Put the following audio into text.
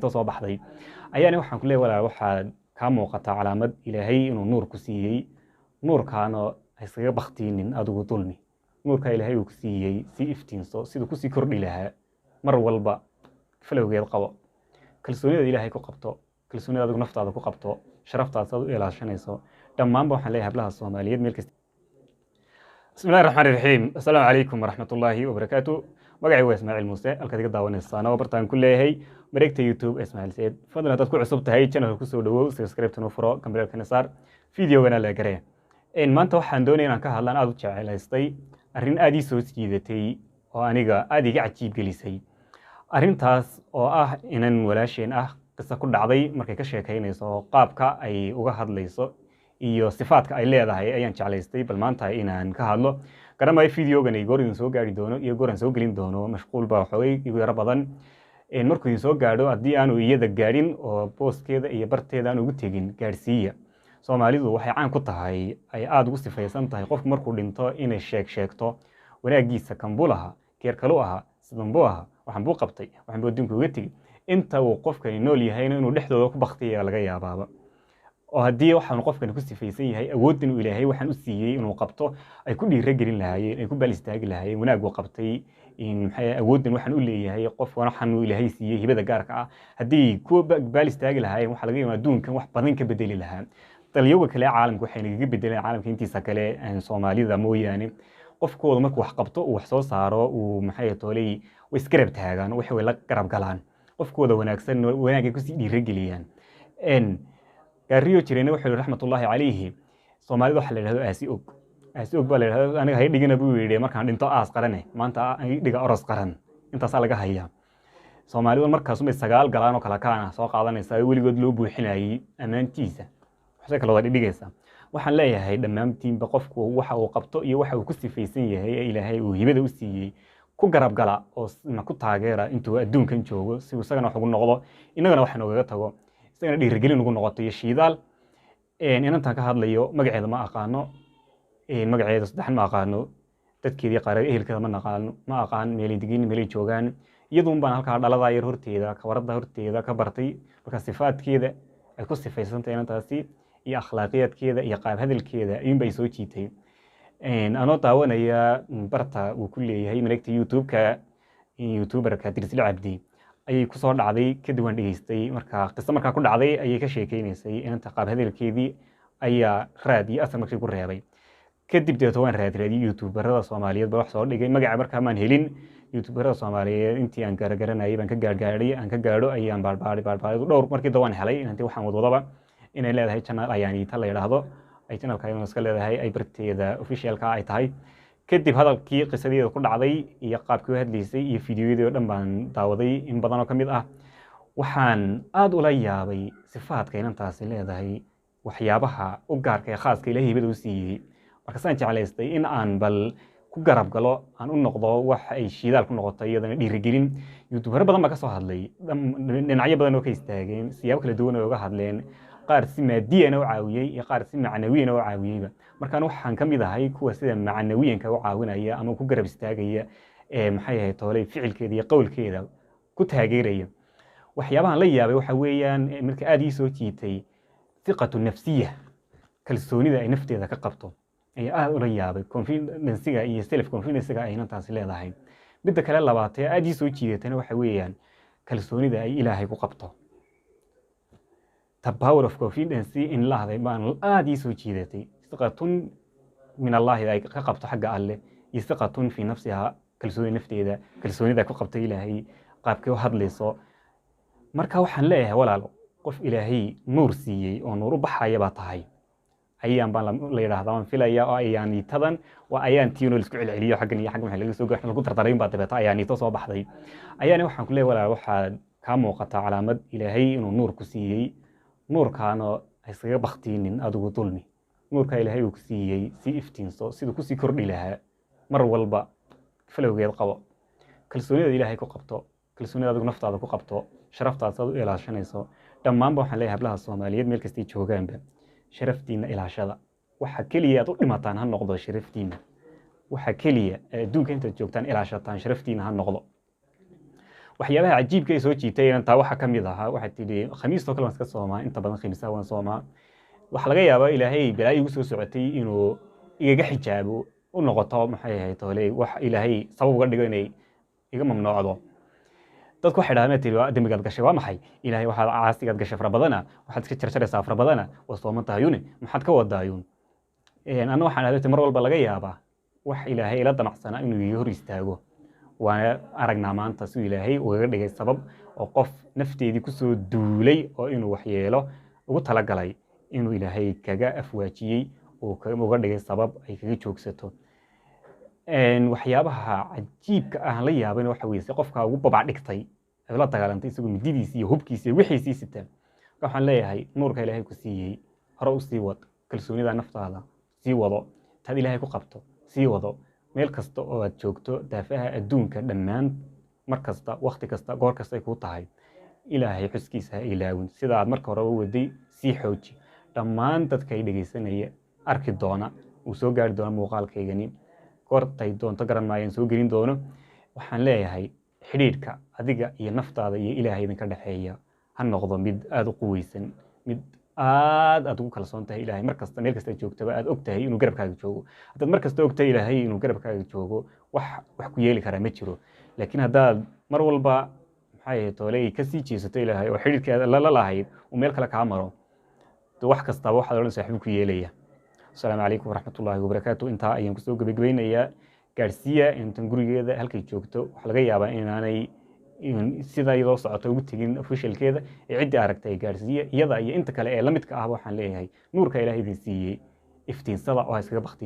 soo baxday ayaana waxaan ku leeyahay walaal waxaa ka muuqata calaamad ilaahay inuu nuur ku siiyey nuurkaana iskaga baktiinin adigu dulmi nuurka ilaahay uu ku siiyey si iftiinso siduu ku sii kordhi lahaa mar walba falowgeed qabo kalsoonida ilaahay ku qabto kalsoonida adigu naftaada ku qabto sharaftaada aad u ilaashanayso dhammaanba waxaan leeyahay hablaha Soomaaliyeed meel kasta bismillahir rahmaanir rahiim assalaamu calaykum waraxmatullaahi wabarakaatu magacaygu waa Ismaaciil Muuse halkaad iga daawanaysaana oo bartaan ku leeyahay mareegta YouTube Ismaaciil Said fadlan haddaad ku cusub tahay channelka ku soo dhawow subscribe tano furo kambalka saar videogana la garee maanta waxaan doonayaa inaan ka hadlaan aad u jecelaystay arrin aad ii soo jiidatay oo aniga aad iga cajiib gelisay arrintaas oo ah inan walaasheen ah qisa ku dhacday markay ka sheekaynayso qaabka ay uga hadlayso iyo sifaadka ay leedahay ayaan jecelaystay bal maanta inaan ka hadlo garamay videogan ay goor idin soo gaari doono iyo goor aan soo gelin doono mashquul baa xoogay igu yara badan markuu idin soo gaadho haddii aanu iyada gaadhin oo booskeeda iyo barteeda aan ugu tegin gaadhsiiya Soomaalidu waxay caan ku tahay ay aad ugu sifaysan tahay qofku markuu dhinto inay sheegto wanaagiisa kan buu lahaa keer kale u ahaa sidan buu ahaa waxaan buu qabtay waxaan buu adduunka uga tegay inta uu qofkani nool yahay inuu dhexdooda ku baktiyo laga yaabaaba oo haddii waxaan qofkani ku sifaysan yahay awood inuu ilaahay waxaan u siiyay inuu qabto ay ku dhiira gelin lahaayeen ay ku bal istaagi lahaayeen wanaag uu qabtay in maxay awoodin waxaan u leeyahay qof waxaan uu ilaahay siiyay hibada gaarka ah haddii ku bal istaagi lahaayeen waxa laga yaabaa adduunkan wax badan ka bedeli lahaa dalyoga kale caalamku waxay naga bedeleen caalamka intiisa kale Soomaalida mooyaane qofkooda markuu wax qabto uu wax soo saaro uu maxay toolay way iskarab taagaan waxay la garab galaan qofkooda wanaagsan wanaag ay ku sii dhiira geliyaan gaariyo jireen wuxuu raxmatullaahi calayhi Soomaalida waxa la yiraahdo aasi og baa la yiraahdo aniga hay dhigina buu yiri markaan dhinto aas qarane maanta ay dhiga oros qaran intaas laga hayaa Soomaalidu markaas uma sagaal galaan oo kala kaana soo qaadanaysa weligood loo buuxinayay amaantiisa waxa kale oo dhigaysa waxaan leeyahay dhammaantiinba qofku waxa uu qabto iyo waxa uu ku sifaysan yahay ee ilaahay uu hibada u siiyay ku garab gala oo ku taageera intuu adduunkan joogo si uu isagana wax ugu noqdo inagana wax nooga tago isagana dhiirigelin ugu noqoto iyo shiidaal inantaan ka hadlayo magaceeda ma aqaano magaceeda saddexan ma aqaano dadkeedii qaar ehelkeeda ma aqaan meelay digin meelay joogaan iyadoo baan halka dhalada yar horteeda ka warada horteeda ka bartay marka sifaadkeeda ay ku sifaysan tahay inantaasi iyo akhlaaqiyadkeeda iyo qaab hadalkeeda ayun bay soo jiitay anoo daawanaya barta uu ku leeyahay mareegta YouTuberka Dirsil Cabdi ayay ku soo dhacday kadib waan dhageystay marka qisa marka ku dhacday ayay ka sheekeynaysay inta qaab hadalkeedii ayaa raad iyo asal markii ku reebay kadib deeto waan raadiyay YouTuberada Soomaaliyeed baa wax soo dhigay magaca marka maan helin YouTuberada Soomaaliyeed intii aan garagaranayay baan ka gaargaaray aan ka gaadho ayaan baarbaaray dhowr markii dawaan helay intii waxaan wadaba inay leedahay channel ayaan inta la yiraahdo ay channelka ayaan iska leedahay ay barteeda officialka ay tahay kadib hadalkii qisadeeda ku dhacday iyo qaabkii hadlaysay iyo fiidiyoodii oo dhan baan daawaday in badan oo kamid ah waxaan aad ula yaabay sifaadka inantaasi leedahay waxyaabaha u gaarka ee khaaska ilaahay hibada u siiyay marka saan jecelaystay in aan bal ku garab galo aan u noqdo wax ay shiidaal ku noqotay iyadana dhiirigelin YouTuber badan baa ka soo hadlay dhinacyo badan oo ka istaageen siyaabo kala duwan oo uga hadleen qaar si maadiyan oo caawiyay iyo qaar si macnawiyan oo caawiyayba markaan waxaan kamid ahay kuwa sida macnawiyanka u caawinaya ama ku garab istaagaya maxay ahayd toolay ficilkeeda iyo qowlkeeda ku taageeraya waxyaabahan la yaabay waxa weeyaan marka aad ii soo jiitay thiqatu nafsiyya kalsoonida ay nafteeda ka qabto ay aad ula yaabay confidence-ga iyo self confidence-ga ay inantaasi leedahay midda kale labaad ee aad ii soo jiidatana waxa weeyaan kalsoonida ay ilaahay ku qabto the power of confidence in lahday baan aad ii soo jiidatay thiqatun min Allah ay ka qabto xagga alle iyo thiqatun fi nafsiha kalsooni nafteeda kalsoonida ku qabto ilaahay qaabkii u hadlayso marka waxaan leeyahay walaalo qof ilaahay nuur siiyay oo nuur u baxaya baa tahay ayaan baan la yiraahdaa waan filaya oo ayaan tadan waa ayaan tiino isku celceliyo xaggan iyo xaggan waxa laga soo gaarno lagu tartarayn baa dabata ayaan soo baxday ayaan waxaan ku leeyahay walaalo waxa ka muuqata calaamad ilaahay inuu nuur ku siiyay nuurkaana iskaga baktiinin adigu dulmi nuurka ilaahay uu ku siiyay si iftiinso siduu ku sii kordhi lahaa mar walba falowgeed qabo kalsoonida ilaahay ku qabto kalsoonida adigu naftaada ku qabto sharaftaada aad u ilaashanayso dhammaanba waxaan leeyahay hablaha Soomaaliyeed meel kasta joogaanba sharaftiina ilaashada waxa kaliya aad u dhimataan ha noqdo sharaftiina waxa kaliya adduunka inta joogtaan ilaashataan sharaftiina ha noqdo waxyaabaha cajiibka ay soo jiitay intaa waxa ka mid ahaa waxay tidhi khamiistoo kale waan iska soomaa inta badan khamiisaha waan soomaa waxa laga yaabaa ilaahay balaayo igu soo socotay inuu igaga xijaabo u noqoto maxay ahayd toley wax ilaahay sabab uga dhigo inay iga mamnuucdo dadku waxay dhahdeen tiri dembigaad gashay waa maxay ilaahay waxaad caasigaad gashay fara badana waxaad iska jarjaraysaa fara badana waa sooman tahayune maxaad ka wadaayuun anna waxaan dhahdeen mar walba laga yaabaa wax ilaahay ila damacsanaa inuu iga hor istaago waana aragnaa maanta siduu ilaahay ugaga dhigay sabab oo qof nafteedii kusoo duulay oo inuu waxyeelo ugu talagalay inuu ilaahay kaga afwaajiyey oo uga dhigay sabab ay kaga joogsato waxyaabaha cajiibka ah la yaabana waxa weeye si qofka ugu babac dhigtay ay la dagaalantay isagoo mididiisii iyo hubkiisii iyo wixiisii sitaan waxaan leeyahay nuurka ilaahay ku siiyey hore u sii wad kalsoonida naftaada sii wado taad ilaahay ku qabto sii wado meel kasta oo aad joogto daafaha adduunka dhammaan mar kasta waqti kasta goor kasta ay kuu tahay ilaahay xuskiisa ha ilaawin sida aad marka hore u waday sii xooji dhammaan dadka ay dhegaysanaya arki doona uu soo gaari doona muuqaalkaygani goortay doonto garan maayaan soo gelin doono waxaan leeyahay xidhiidhka adiga iyo naftaada iyo ilaahay idinka dhexeeya ha noqdo mid aada u quweysan mid aad ugu kalsoon tahay ilaahay mar kasta meel kasta joogtaba aad og tahay inuu garabkaaga joogo haddaad mar kasta og tahay ilaahay inuu garabkaaga joogo wax ku yeeli karaa ma jiro laakiin haddaad mar walba maxay ahayd tooley ka sii jeesato ilaahay oo xidhiidhkeeda la lahayd uu meel kale kaa maro wax kastaba waxaad odhan saaxiib ku yeelaya السلام عليكم ورحمة الله وبركاته انت ايام كسو gabagabeynaya gaarsiya intan gurigeeda halkay joogto waxa laga yaabaa inaanay sida iyadoo socoto ugu tagin officialkeeda ee cidii aragtay gaarsiya iyada iyo inta kale ee la midka ah waxaan leeyahay nuurka ilaahay idin siiyey iftiinsada oo iskaga baqtay